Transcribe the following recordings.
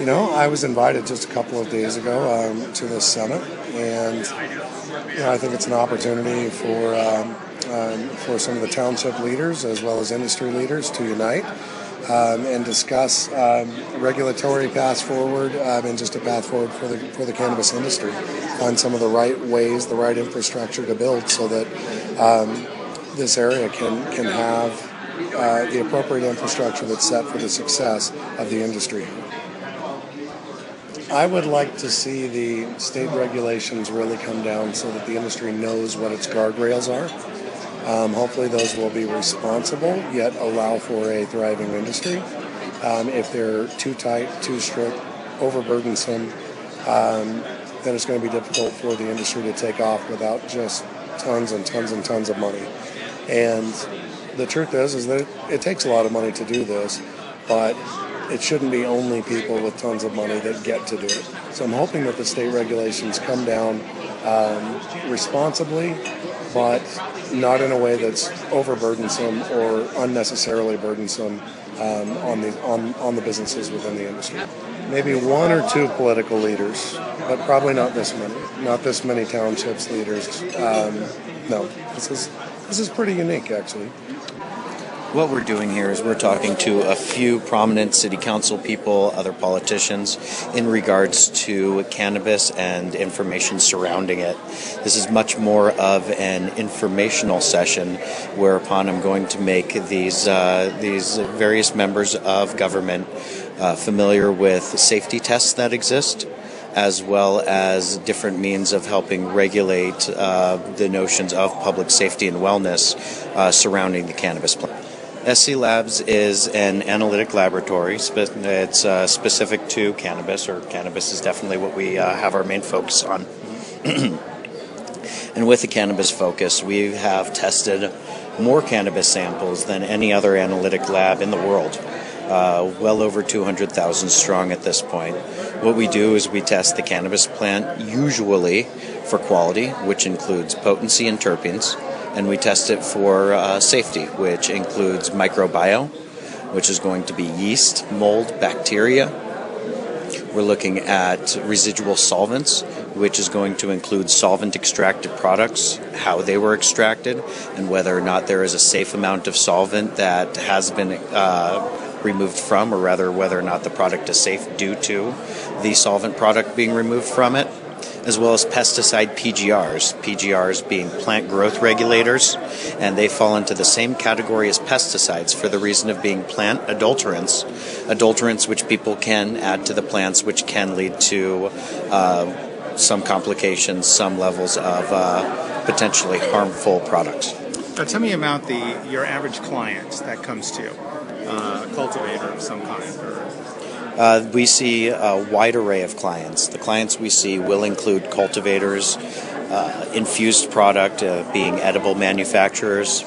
I was invited just a couple of days ago to this summit, and I think it's an opportunity for some of the township leaders as well as industry leaders to unite and discuss regulatory paths forward and just a path forward for the cannabis industry. Find some of the right ways, the right infrastructure to build so that this area can have the appropriate infrastructure that's set for the success of the industry. I would like to see the state regulations really come down so that the industry knows what its guardrails are. Hopefully those will be responsible, yet allow for a thriving industry. If they're too tight, too strict, overburdensome, then it's going to be difficult for the industry to take off without just tons and tons and tons of money. And the truth is that it takes a lot of money to do this, but it shouldn't be only people with tons of money that get to do it. So I'm hoping that the state regulations come down responsibly, but not in a way that's overburdensome or unnecessarily burdensome on the businesses within the industry. Maybe one or two political leaders, but probably not this many. Not this many townships leaders. No, this is pretty unique, actually. What we're doing here is we're talking to a few prominent city council people, other politicians, in regards to cannabis and information surrounding it. This is much more of an informational session, whereupon I'm going to make these various members of government familiar with safety tests that exist, as well as different means of helping regulate the notions of public safety and wellness surrounding the cannabis plant. SC Labs is an analytic laboratory. It's specific to cannabis, or cannabis is definitely what we have our main focus on. And with the cannabis focus, we have tested more cannabis samples than any other analytic lab in the world. Well over 200,000 strong at this point. What we do is we test the cannabis plant usually for quality, which includes potency and terpenes, and we test it for safety, which includes microbiome, which is going to be yeast, mold, bacteria. We're looking at residual solvents, which is going to include solvent-extracted products, how they were extracted, and whether or not there is a safe amount of solvent that has been removed from, or rather whether or not the product is safe due to the solvent product being removed from it, as well as pesticide PGRs being plant growth regulators, and they fall into the same category as pesticides for the reason of being plant adulterants which people can add to the plants, which can lead to some complications, some levels of potentially harmful products. Now tell me about your average client that comes to you, a cultivator of some kind. We see a wide array of clients. The clients we see will include cultivators, infused product being edible manufacturers,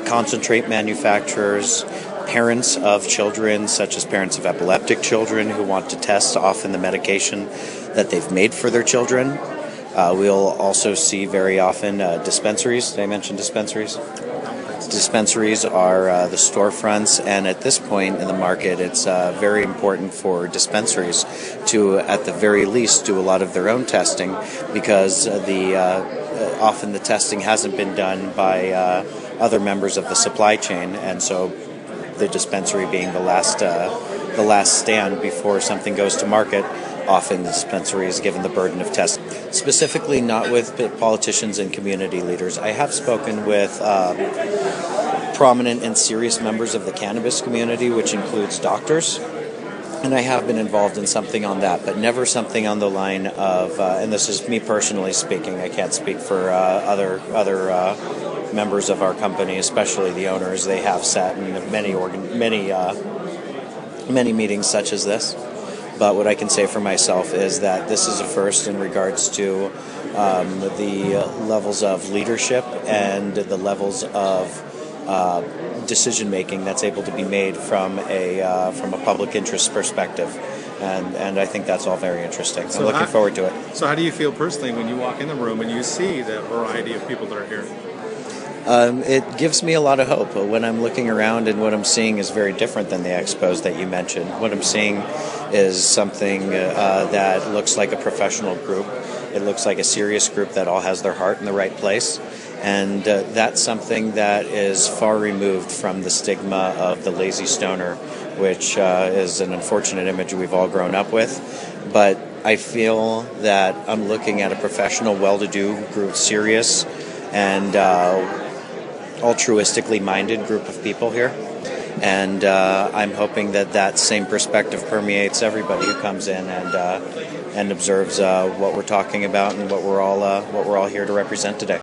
concentrate manufacturers, parents of children, such as parents of epileptic children who want to test often the medication that they've made for their children. We'll also see very often dispensaries. Did I mention dispensaries? Dispensaries are the storefronts, and at this point in the market, it's very important for dispensaries to, at the very least, do a lot of their own testing, because often the testing hasn't been done by other members of the supply chain, and so the dispensary being the last stand before something goes to market. Often the dispensary is given the burden of testing. Specifically not with politicians and community leaders. I have spoken with prominent and serious members of the cannabis community, which includes doctors, and I have been involved in something on that, but never something on the line of, and this is me personally speaking, I can't speak for other members of our company, especially the owners. They have sat in many meetings such as this. But what I can say for myself is that this is a first in regards to the levels of leadership and the levels of decision making that's able to be made from a public interest perspective, and I think that's all very interesting. So I'm looking forward to it. So how do you feel personally when you walk in the room and you see the variety of people that are here? It gives me a lot of hope. When I'm looking around and what I'm seeing is very different than the expos that you mentioned. What I'm seeing is something that looks like a professional group. It looks like a serious group that all has their heart in the right place. And that's something that is far removed from the stigma of the lazy stoner, which is an unfortunate image we've all grown up with. But I feel that I'm looking at a professional, well-to-do group, serious and altruistically minded group of people here. And I'm hoping that that same perspective permeates everybody who comes in and observes what we're talking about and what we're all here to represent today.